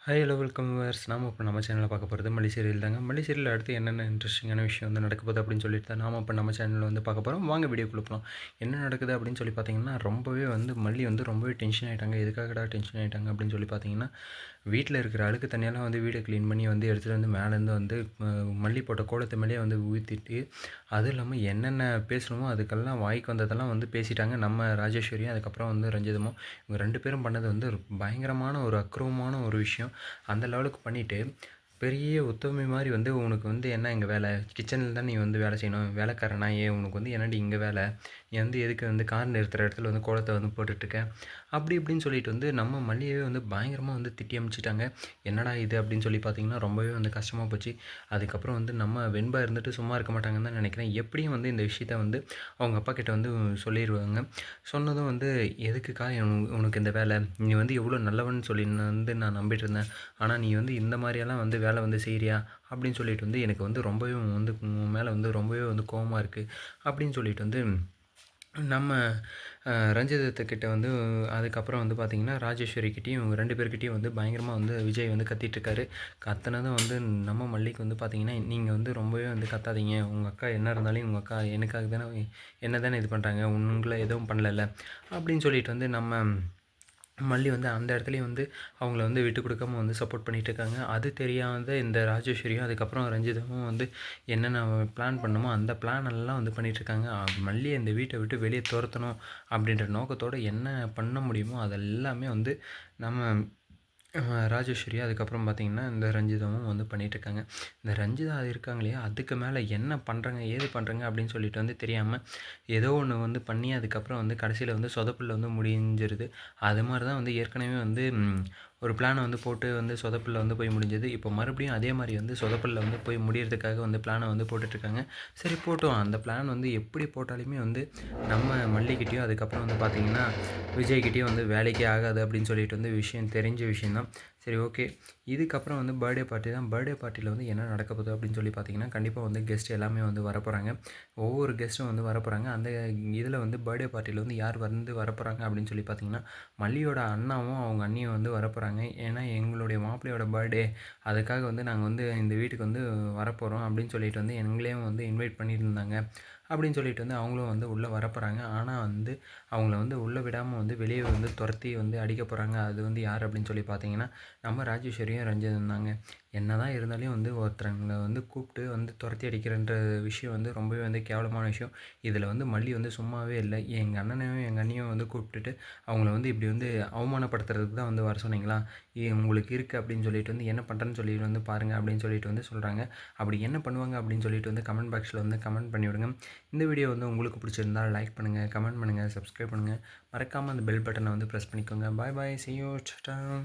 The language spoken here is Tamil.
Hi hello welcome viewers. நாம இப்போ நம்ம சேனலில் பார்க்க போகிறது மல்லி சீரியல் தாங்க. மல்லி சீரியல் அடுத்து என்னென்ன இன்ட்ரெஸ்டிங்கான விஷயம் வந்து நடக்க போகுது அப்படின்னு சொல்லிட்டு தான் நாம இப்போ நம்ம சேனலில் வந்து பார்க்க போகிறோம். வாங்க வீடியோக்குள்ள போகலாம். என்ன நடக்குது அப்படின்னு சொல்லி பார்த்தீங்கன்னா, ரொம்பவே வந்து மல்லி வந்து ரொம்பவே டென்ஷன் ஆகிட்டாங்க. எதுக்காகடா டென்ஷன் ஆகிட்டாங்க அப்படின்னு சொல்லி பார்த்தீங்கன்னா, வீட்டில் இருக்கிற அழுக்கு தண்ணியெல்லாம் வந்து வீடை க்ளீன் பண்ணி வந்து எடுத்துகிட்டு வந்து மேலேருந்து வந்து மல்லி போட்ட கோலத்து மேலேயே வந்து ஊற்றிட்டு, அதுவும் இல்லாமல் என்னென்ன பேசணுமோ அதுக்கெல்லாம் வாய்க்கு வந்ததெல்லாம் வந்து பேசிட்டாங்க நம்ம ராஜேஸ்வரியும், அதுக்கப்புறம் வந்து ரஞ்சிதமும். இவங்க 2 பேரும் பண்ணது வந்து ஒரு பயங்கரமான ஒரு அக்ரூரமான ஒரு விஷயம். அந்த லெவலுக்கு பண்ணிவிட்டு, பெரிய உத்தமி மாரி வந்து "உனக்கு வந்து என்ன இங்கே வேலை? கிச்சனில் தான் நீ வந்து வேலை செய்யணும். வேலைக்காரனா? ஏன் உனக்கு வந்து என்னடி இங்கே வேலை? நீ வந்து எதுக்கு வந்து கார் நிறுத்துற இடத்துல வந்து கோலத்த வந்து போட்டுட்ருக்க?" அப்படி இப்படின்னு சொல்லிட்டு வந்து நம்ம மல்லியவே வந்து பயங்கரமா வந்து திட்டி அனுப்பிச்சுட்டாங்க. என்னடா இது அப்படின்னு சொல்லி பார்த்தீங்கன்னா, ரொம்பவே வந்து கஷ்டமா போச்சு. அதுக்கப்புறம் வந்து நம்ம வெண்பா இருந்துட்டு சும்மா இருக்க மாட்டாங்கன்னு தான் நினைக்கிறேன். எப்படியும் வந்து இந்த விஷயத்த வந்து அவங்க அப்பா கிட்ட வந்து சொல்லிருவாங்க. சொன்னதும் வந்து "எதுக்குக்கா உனக்கு இந்த வேலை? நீ வந்து எவ்வளோ நல்லவன்னு சொல்லி நான் நம்பிட்டு இருந்தேன். ஆனா நீ வந்து இந்த மாரியெல்லாம் வந்து வேலை வந்து செய்றியா?" அப்படின்னு சொல்லிட்டு வந்து எனக்கு வந்து ரொம்பவே வந்து உன் மேல வந்து ரொம்பவே வந்து கோவமா இருக்கு. அப்படின்னு சொல்லிட்டு வந்து நம்ம ரஞ்சிதத்துக்கிட்ட வந்து அதுக்கப்புறம் வந்து பார்த்திங்கன்னா, ராஜேஸ்வரிக்கிட்டயும் இவங்க 2 பேர்கிட்டயும் வந்து பயங்கரமா வந்து விஜய் வந்து கத்திட்டுருக்காரு. கத்துனதும் வந்து நம்ம மல்லிக்கு வந்து பார்த்திங்கன்னா, "நீங்க வந்து ரொம்பவே வந்து கத்தாதீங்க. உங்க அக்கா என்ன இருந்தாலும் உங்க அக்கா எனக்காக தானே என்ன தானே இது பண்ணுறாங்க. உங்கள எதுவும் பண்ணலல்ல." அப்படின்னு சொல்லிட்டு வந்து நம்ம மல்லி வந்து அந்த இடத்துலயும் வந்து அவங்கள வந்து விட்டு கொடுக்காம வந்து சப்போர்ட் பண்ணிட்டு இருக்காங்க. அது தெரியாத இந்த ராஜேஸ்வரியும், அதுக்கப்புறம் ரஞ்சிதமும் வந்து என்னென்ன பிளான் பண்ணணுமோ அந்த பிளான் எல்லாம் வந்து பண்ணிட்டுருக்காங்க. மல்லிய இந்த வீட்டை விட்டு வெளியே துரத்தணும் அப்படின்ற நோக்கத்தோட என்ன பண்ண முடியுமோ அதெல்லாமே வந்து நம்ம ராஜேஸ்வரி அதுக்கப்புறம் பார்த்தீங்கன்னா, இந்த ரஞ்சிதாவும் வந்து பண்ணிட்டுருக்காங்க. இந்த ரஞ்சிதா இருக்காங்க இல்லையா, அதுக்கு மேலே என்ன பண்ணுறாங்க, ஏது பண்ணுறாங்க அப்படின்னு சொல்லிட்டு வந்து தெரியாம, ஏதோ ஒண்ணு வந்து பண்ணி அதுக்கப்புறம் வந்து கடைசியில வந்து சொதப்பல்ல வந்து முடிஞ்சிருது. அது மாரி தான் வந்து ஏற்கனவே வந்து ஒரு பிளான வந்து போட்டு வந்து சொதப்பல்ல வந்து போய் முடிஞ்சது. இப்போ மறுபடியும் அதே மாரி வந்து சொதப்பல்ல வந்து போய் முடியறதுக்காக வந்து பிளான வந்து போட்டுட்ருக்காங்க. சரி போட்டும். அந்த பிளான் வந்து எப்படி போட்டாலுமே வந்து நம்ம மல்லிகிட்டயும், அதுக்கப்புறம் வந்து பார்த்தீங்கன்னா, விஜய்கிட்டயும் வந்து வேலைக்கே ஆகாது அப்படின்னு சொல்லிட்டு வந்து விஷயம் தெரிஞ்ச விஷயம் தான். சரி ஓகே. இதுக்கப்புறம் வந்து பர்த்டே பார்ட்டி தான். பர்த்டே பார்ட்டியில வந்து என்ன நடக்க போகுது அப்படின்னு சொல்லி பார்த்தீங்கன்னா, கண்டிப்பா வந்து கெஸ்ட் எல்லாமே வந்து வரப்போறாங்க. ஒவ்வொரு கெஸ்ட்டும் வந்து வரப்போறாங்க. அந்த இதில வந்து பர்த்டே பார்ட்டியில வந்து யார் வந்து வரப்போறாங்க அப்படின்னு சொல்லி பார்த்தீங்கன்னா, மல்லியோட அண்ணாவும், அவங்க அண்ணியும் வந்து வரப்போறாங்க. ஏன்னா, எங்களுடைய மாப்பிள்ளையோட பர்த்டே அதுக்காக வந்து நாங்க வந்து இந்த வீட்டுக்கு வந்து வரப்போறோம் அப்படின்னு சொல்லிட்டு வந்து எங்களையும் வந்து இன்வைட் பண்ணியிருந்தாங்க. அப்படின்னு சொல்லிட்டு வந்து அவங்களும் வந்து உள்ள வரப்போறாங்க. ஆனா வந்து அவங்கள வந்து உள்ள விடாம வந்து வெளிய வந்து தொரத்தி வந்து அடிக்க போறாங்க. அது வந்து யார் அப்படின்னு சொல்லி பார்த்தீங்கன்னா, நம்ம ராஜேஸ்வரியும், ரஞ்சிதும் தாங்க. என்னதான் இருந்தாலும் வந்து ஒருத்தங்கள வந்து கூப்பிட்டு வந்து தொரத்தி அடிக்கிறன்ற விஷயம் வந்து ரொம்பவே வந்து கேவலமான விஷயம். இதில வந்து மல்லி வந்து சும்மாவே இல்ல. எங்க அண்ணனையும், எங்க அண்ணியும் வந்து கூப்பிட்டுட்டு அவங்கள வந்து இப்படி வந்து அவமானப்படுத்துறதுக்கு தான் வந்து வர சொன்னீங்களா? உங்களுக்கு இருக்கு அப்படின்னு சொல்லிட்டு வந்து என்ன பண்றேன்னு சொல்லிட்டு வந்து பாருங்க அப்படின்னு சொல்லிட்டு வந்து சொல்றாங்க. அப்படி என்ன பண்ணுவாங்க அப்படின்னு சொல்லிட்டு வந்து கமெண்ட் பாக்ஸ்ல வந்து கமெண்ட் பண்ணிவிடுங்க. இந்த வீடியோ வந்து உங்களுக்கு பிடிச்சிருந்தா லைக் பண்ணுங்க, கமெண்ட் பண்ணுங்க, சப்ஸ்கிரைப் பண்ணுங்க. மறக்காம அந்த பெல் பட்டனை வந்து பிரஸ் பண்ணிக்கோங்க. Bye bye. See you. Tata.